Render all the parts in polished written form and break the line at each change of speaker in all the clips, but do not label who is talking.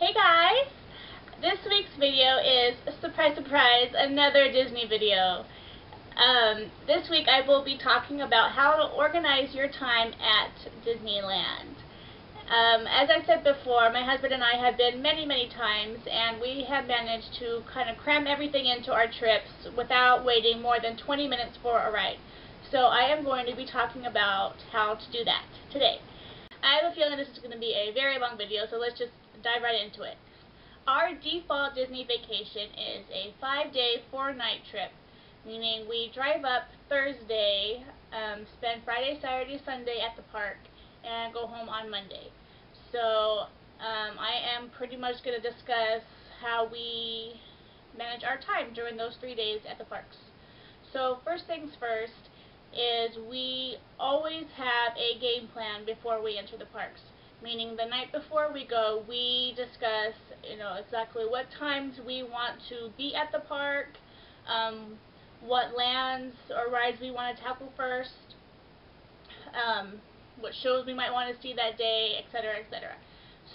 Hey guys! This week's video is, surprise surprise, another Disney video. This week I will be talking about how to organize your time at Disneyland. As I said before, my husband and I have been many times, and we have managed to kind of cram everything into our trips without waiting more than 20 minutes for a ride. So I am going to be talking about how to do that today. I have a feeling this is going to be a very long video, so let's just dive right into it. Our default Disney vacation is a 5-day, 4-night trip, meaning we drive up Thursday, spend Friday, Saturday, Sunday at the park, and go home on Monday. So I am pretty much going to discuss how we manage our time during those 3 days at the parks. So first things first is we always have a game plan before we enter the parks. Meaning the night before we go, we discuss, exactly what times we want to be at the park, what lands or rides we want to tackle first, what shows we might want to see that day, etc., etc.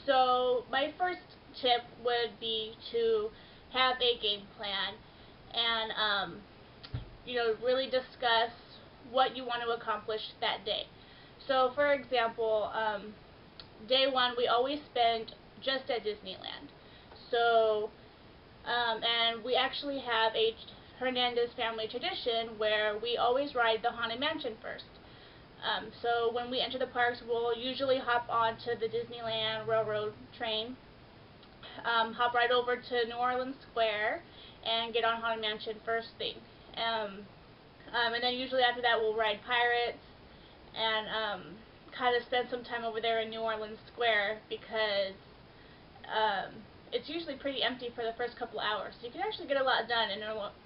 So my first tip would be to have a game plan and, really discuss what you want to accomplish that day. So, for example, day one we always spend just at Disneyland. So, and we actually have a Hernandez family tradition where we always ride the Haunted Mansion first. So when we enter the parks, we'll usually hop onto the Disneyland Railroad train, hop right over to New Orleans Square, and get on Haunted Mansion first thing. And then usually after that we'll ride Pirates and kind of spend some time over there in New Orleans Square because it's usually pretty empty for the first couple hours. So you can actually get a lot done in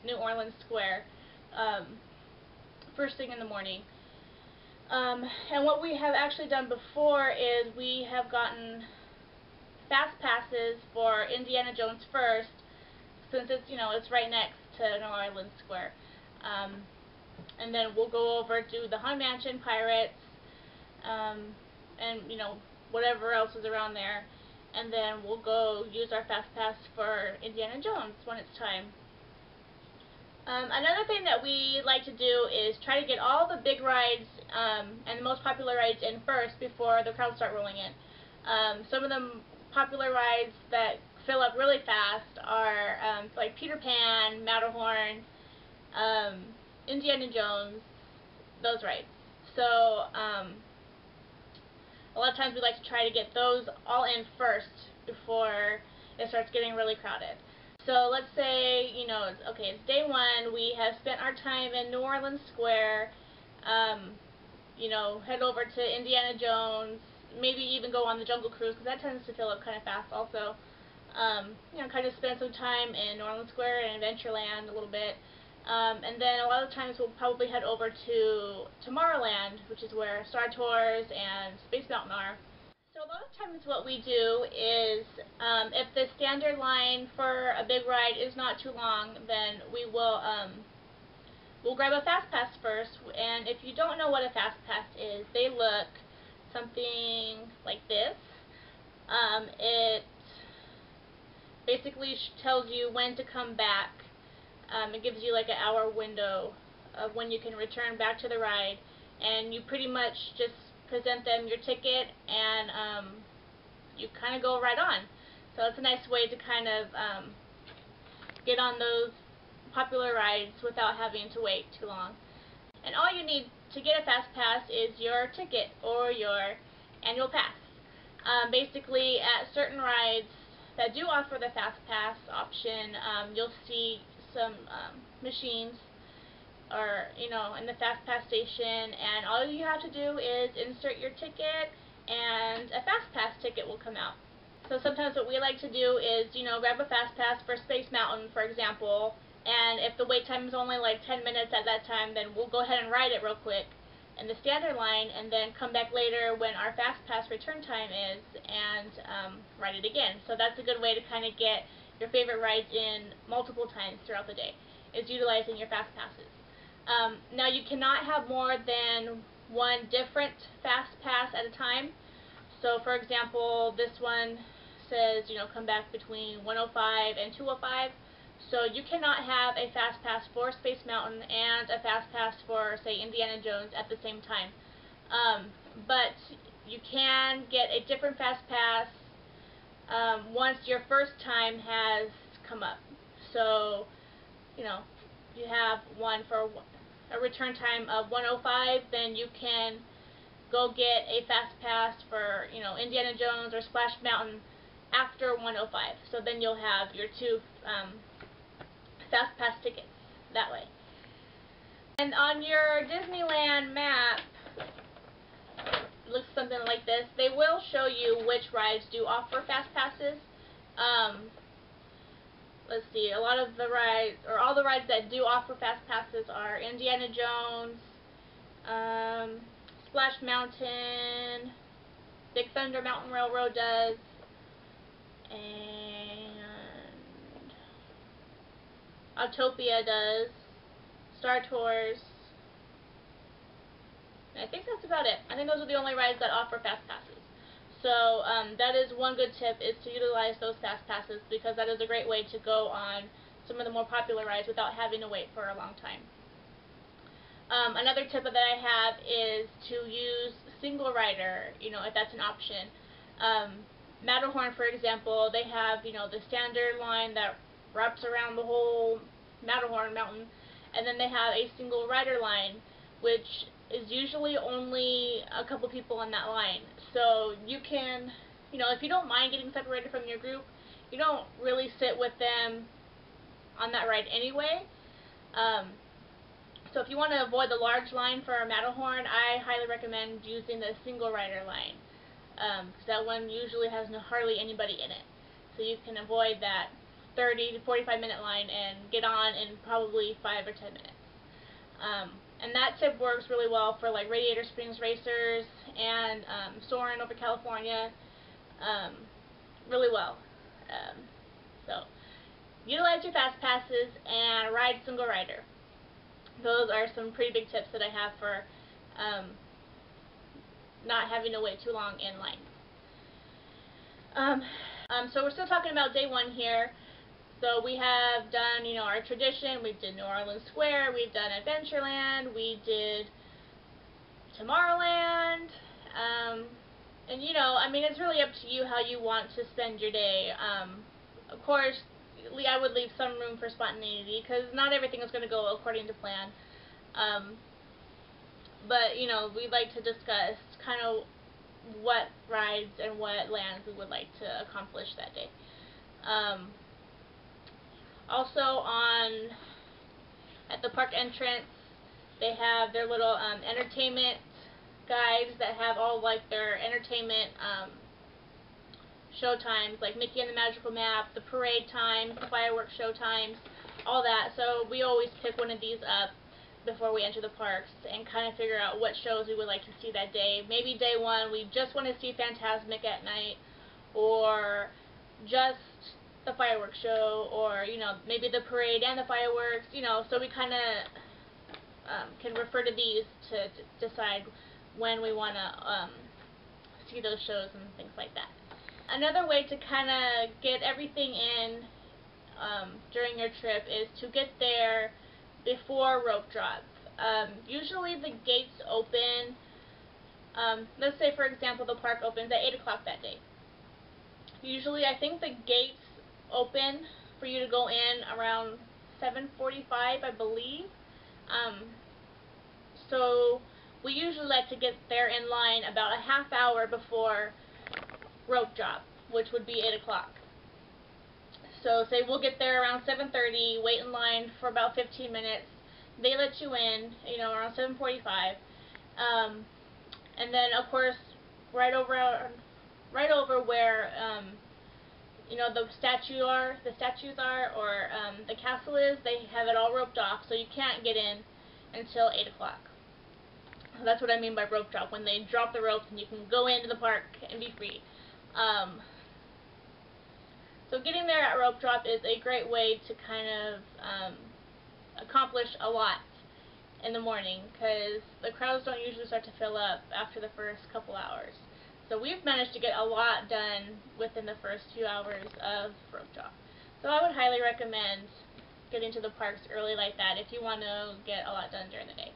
New Orleans Square first thing in the morning. And what we have actually done before is we have gotten fast passes for Indiana Jones first, since it's right next to New Orleans Square. And then we'll go over to the Haunted Mansion, Pirates, and whatever else is around there, and then we'll go use our fast pass for Indiana Jones when it's time. Another thing that we like to do is try to get all the big rides and the most popular rides in first before the crowds start rolling in. Some of the popular rides that fill up really fast are like Peter Pan, Matterhorn, Indiana Jones, those rides. So a lot of times we like to try to get those all in first before it starts getting really crowded. So let's say, it's day one, we have spent our time in New Orleans Square, head over to Indiana Jones, maybe even go on the Jungle Cruise, because that tends to fill up kind of fast also. Kind of spend some time in New Orleans Square and Adventureland a little bit. And then a lot of times we'll probably head over to Tomorrowland, which is where Star Tours and Space Mountain are. So a lot of times what we do is, if the standard line for a big ride is not too long, then we will we'll grab a fast pass first. And if you don't know what a fast pass is, they look something like this. It basically tells you when to come back. It gives you like an hour window of when you can return back to the ride, and you pretty much just present them your ticket and you kind of go right on. So it's a nice way to kind of get on those popular rides without having to wait too long. And all you need to get a fast pass is your ticket or your annual pass. Basically, at certain rides that do offer the fast pass option, you'll see some machines or in the fast pass station, and all you have to do is insert your ticket and a fast pass ticket will come out. So sometimes what we like to do is grab a fast pass for Space Mountain, for example, and if the wait time is only like 10 minutes at that time, then we'll go ahead and ride it real quick in the standard line, and then come back later when our fast pass return time is and ride it again. So that's a good way to kind of get your favorite rides in multiple times throughout the day, is utilizing your fast passes. Now you cannot have more than one different fast pass at a time. So for example, this one says, you know, come back between 1:05 and 2:05. So you cannot have a fast pass for Space Mountain and a fast pass for, say, Indiana Jones at the same time. But you can get a different fast pass once your first time has come up. So, you know, you have one for a return time of 1:05, then you can go get a fast pass for, you know, Indiana Jones or Splash Mountain after 1:05. So then you'll have your two fast pass tickets that way. And on your Disneyland map, it looks something like this. They will show you which rides do offer fast passes. Let's see, a lot of the rides, or all the rides that do offer fast passes are Indiana Jones, Splash Mountain, Big Thunder Mountain Railroad does, and Autopia does, Star Tours. And I think that's about it. I think those are the only rides that offer fast passes. So that is one good tip, is to utilize those fast passes, because that is a great way to go on some of the more popular rides without having to wait for a long time. Another tip that I have is to use single rider, you know, if that's an option. Matterhorn, for example, they have, you know, the standard line that wraps around the whole Matterhorn mountain, and then they have a single rider line, which is usually only a couple people on that line. So you can, you know, if you don't mind getting separated from your group, you don't really sit with them on that ride anyway. So if you want to avoid the large line for Matterhorn, I highly recommend using the single rider line, because that one usually has hardly anybody in it. So you can avoid that 30 to 45 minute line and get on in probably 5 or 10 minutes. And that tip works really well for like Radiator Springs racers and Soarin' over California, really well. So utilize your fast passes and ride single rider. Those are some pretty big tips that I have for not having to wait too long in line. So we're still talking about day one here. So we have done, you know, our tradition. We did New Orleans Square, we've done Adventureland, we did Tomorrowland, and you know, I mean, it's really up to you how you want to spend your day. Of course, I would leave some room for spontaneity, because not everything is going to go according to plan. But, you know, we'd like to discuss kind of what rides and what lands we would like to accomplish that day. Also at the park entrance, they have their little entertainment guides that have all like their entertainment show times, like Mickey and the Magical Map, the parade times, the fireworks show times, all that. So we always pick one of these up before we enter the parks and kind of figure out what shows we would like to see that day. Maybe day one we just want to see Fantasmic at night, or just the fireworks show, or, you know, maybe the parade and the fireworks, you know, so we kind of can refer to these to decide when we want to see those shows and things like that. Another way to kind of get everything in during your trip is to get there before rope drop. Usually the gates open, let's say for example the park opens at 8 o'clock that day. Usually I think the gates open for you to go in around 7:45, I believe. So we usually like to get there in line about a half hour before rope drop, which would be 8 o'clock. So say we'll get there around 7:30, wait in line for about 15 minutes. They let you in, you know, around 7:45. And then of course right over where you know, the statues are, or the castle is, they have it all roped off, so you can't get in until 8 o'clock. That's what I mean by rope drop, when they drop the ropes and you can go into the park and be free. So getting there at rope drop is a great way to kind of accomplish a lot in the morning, because the crowds don't usually start to fill up after the first couple hours. So we've managed to get a lot done within the first few hours of Rope Drop. So I would highly recommend getting to the parks early like that if you want to get a lot done during the day.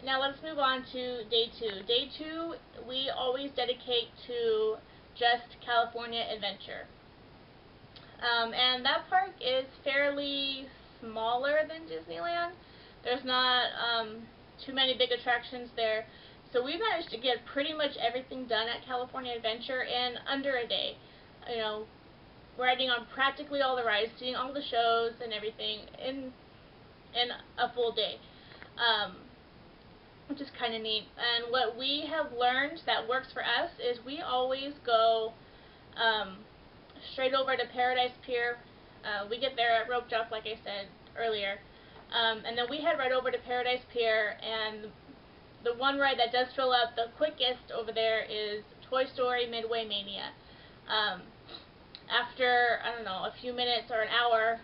Now let's move on to day 2. Day 2 we always dedicate to just California Adventure. And that park is fairly smaller than Disneyland. There's not too many big attractions there. So we managed to get pretty much everything done at California Adventure in under a day. You know, riding on practically all the rides, seeing all the shows and everything in a full day. Which is kind of neat. And what we have learned that works for us is we always go straight over to Paradise Pier. We get there at Rope Drop, like I said earlier. And then we head right over to Paradise Pier, and the one ride that does fill up the quickest over there is Toy Story Midway Mania. After, I don't know, a few minutes or an hour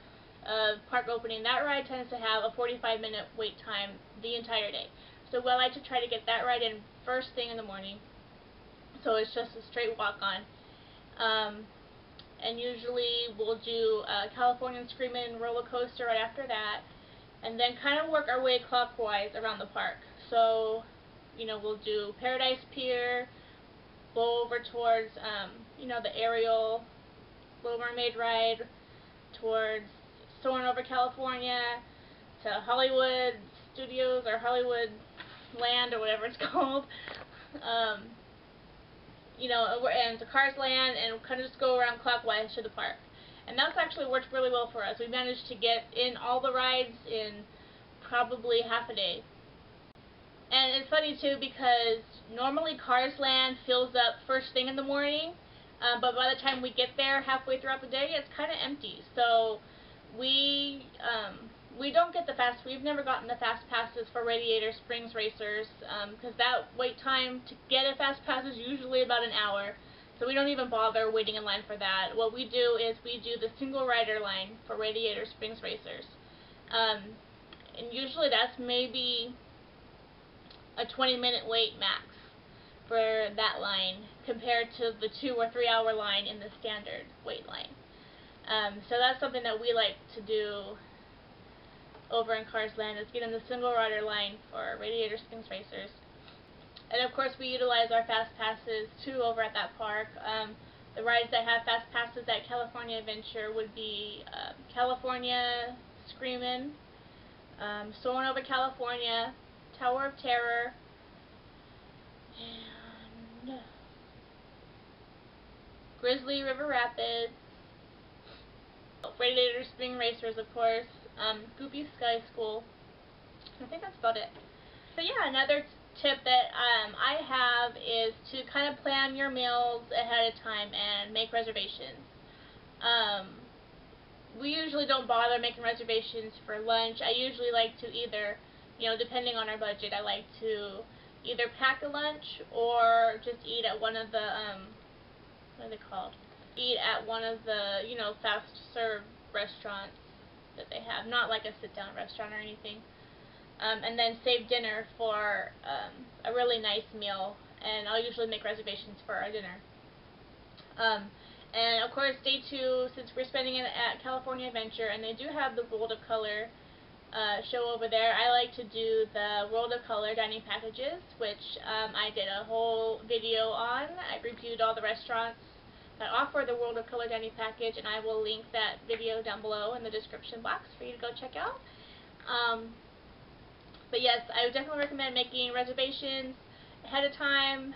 of park opening, that ride tends to have a 45-minute wait time the entire day. So we like to try to get that ride in first thing in the morning, so it's just a straight walk on. And usually we'll do Californian Screamin' roller coaster right after that, and then kind of work our way clockwise around the park. So, you know, we'll do Paradise Pier, go over towards, you know, the Ariel Little Mermaid ride, towards Soarin' Over California, to Hollywood Studios or Hollywood Land or whatever it's called. You know, and to Cars Land, and kind of just go around clockwise to the park. And that's actually worked really well for us. We managed to get in all the rides in probably half a day. And it's funny too, because normally Cars Land fills up first thing in the morning, but by the time we get there halfway throughout the day, it's kind of empty. So we don't get the we've never gotten the fast passes for Radiator Springs racers, because that wait time to get a fast pass is usually about an hour. So we don't even bother waiting in line for that. What we do is we do the single rider line for Radiator Springs racers. And usually that's maybe a 20-minute wait max for that line compared to the 2 or 3 hour line in the standard wait line. So that's something that we like to do over in Cars Land, is get in the single rider line for Radiator Springs racers. And of course we utilize our fast passes too over at that park. The rides that have fast passes at California Adventure would be California Screamin', Soarin' Over California, Tower of Terror, and Grizzly River Rapids, Radiator Spring Racers, of course, Goopy Sky School. I think that's about it. So yeah, another tip that I have is to kind of plan your meals ahead of time and make reservations. We usually don't bother making reservations for lunch. I usually like to either, you know, depending on our budget, I like to either pack a lunch or just eat at one of the, what are they called? Eat at one of the, you know, fast serve restaurants that they have. Not like a sit-down restaurant or anything. And then save dinner for a really nice meal, and I'll usually make reservations for our dinner. And of course, day 2, since we're spending it at California Adventure, and they do have the World of Color show over there, I like to do the World of Color dining packages, which I did a whole video on. I reviewed all the restaurants that offer the World of Color dining package, and I will link that video down below in the description box for you to go check out. But yes, I would definitely recommend making reservations ahead of time.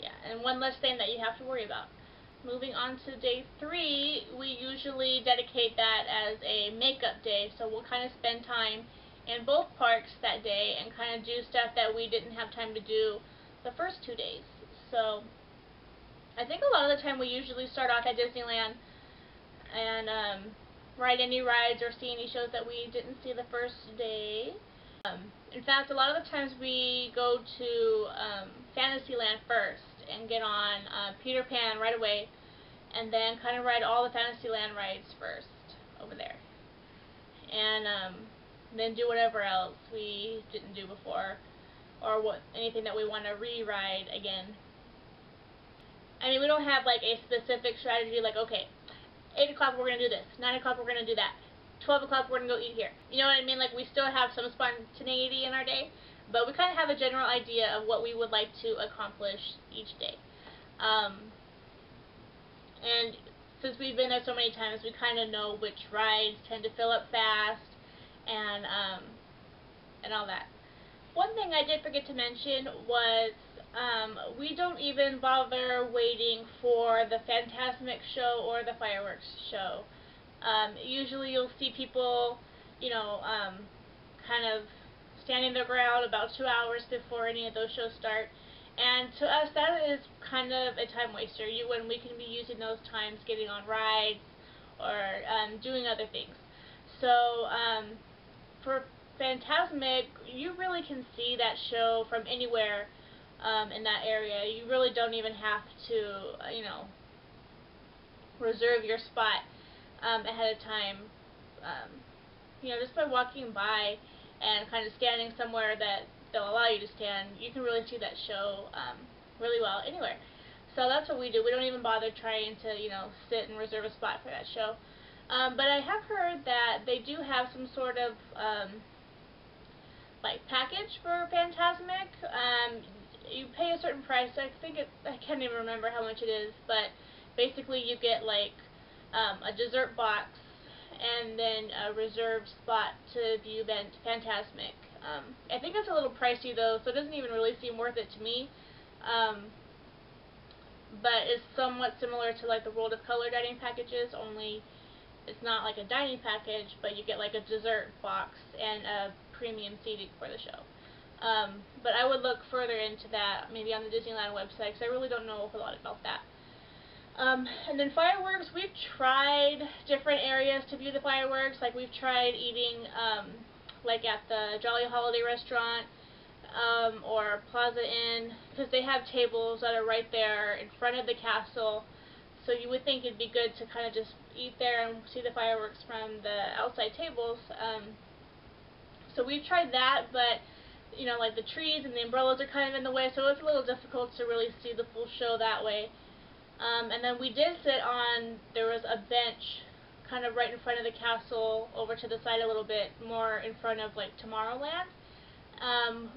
Yeah, and one less thing that you have to worry about. Moving on to day 3, we usually dedicate that as a makeup day, so we'll kind of spend time in both parks that day and kind of do stuff that we didn't have time to do the first 2 days. So I think a lot of the time we usually start off at Disneyland and ride any rides or see any shows that we didn't see the first day. In fact, a lot of the times we go to Fantasyland first and get on Peter Pan right away, and then kind of ride all the Fantasyland rides first over there, and then do whatever else we didn't do before. or anything that we want to re-ride again. I mean, we don't have like a specific strategy like, okay, 8 o'clock we're going to do this, 9 o'clock we're going to do that, 12 o'clock we're going to go eat here. You know what I mean? Like, we still have some spontaneity in our day, but we kind of have a general idea of what we would like to accomplish each day. And since we've been there so many times, we kind of know which rides tend to fill up fast and all that. One thing I did forget to mention was we don't even bother waiting for the Fantasmic show or the fireworks show. Usually you'll see people, you know, kind of standing their ground about 2 hours before any of those shows start. And to us, that is kind of a time waster, when we can be using those times getting on rides or doing other things. So for Fantasmic, you really can see that show from anywhere in that area. You really don't even have to, you know, reserve your spot ahead of time. You know, just by walking by and kind of standing somewhere that they'll allow you to stand, you can really see that show really well anywhere. So that's what we do. We don't even bother trying to, you know, sit and reserve a spot for that show. But I have heard that they do have some sort of like package for Fantasmic. You pay a certain price. I can't even remember how much it is, but basically you get like a dessert box and then a reserved spot to view Fantasmic. I think it's a little pricey though, so it doesn't even really seem worth it to me. But it's somewhat similar to like the World of Color dining packages, only it's not like a dining package, but you get like a dessert box and a premium seating for the show. But I would look further into that, maybe on the Disneyland website, because I really don't know a lot about that. And then fireworks, we've tried different areas to view the fireworks. Like we've tried eating like at the Jolly Holiday restaurant or Plaza Inn, because they have tables that are right there in front of the castle. So you would think it'd be good to kind of just eat there and see the fireworks from the outside tables. So we've tried that, but you know, like the trees and the umbrellas are kind of in the way, so it's a little difficult to really see the full show that way. And then we did sit on, there was a bench kind of right in front of the castle, over to the side a little bit, more in front of like Tomorrowland.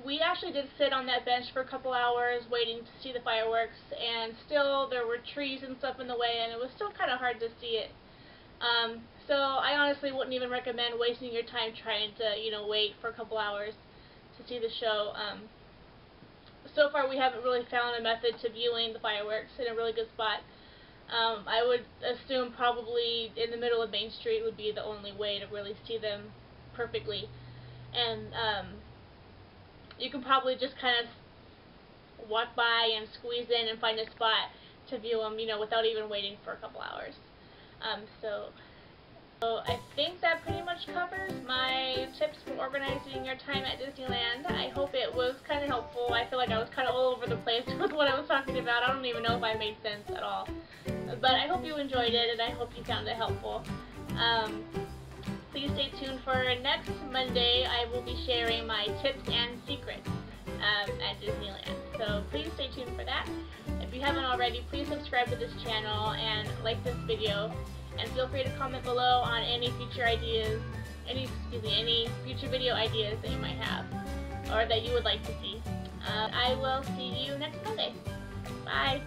We actually did sit on that bench for a couple hours waiting to see the fireworks, and still there were trees and stuff in the way, and it was still kind of hard to see it. So I honestly wouldn't even recommend wasting your time trying to, you know, wait for a couple hours to see the show. So far we haven't really found a method to viewing the fireworks in a really good spot. I would assume probably in the middle of Main Street would be the only way to really see them perfectly. And you can probably just kind of walk by and squeeze in and find a spot to view them, you know, without even waiting for a couple hours. So I think that pretty much covers my tips for organizing your time at Disneyland. I hope it was kind of helpful. I feel like I was kind of all over the place with what I was talking about. I don't even know if I made sense at all. But I hope you enjoyed it, and I hope you found it helpful. Please stay tuned for next Monday. I will be sharing my tips and secrets at Disneyland. So please stay tuned for that. If you haven't already, please subscribe to this channel and like this video. And feel free to comment below on any future ideas, any future video ideas that you might have, or that you would like to see. I will see you next Monday. Bye!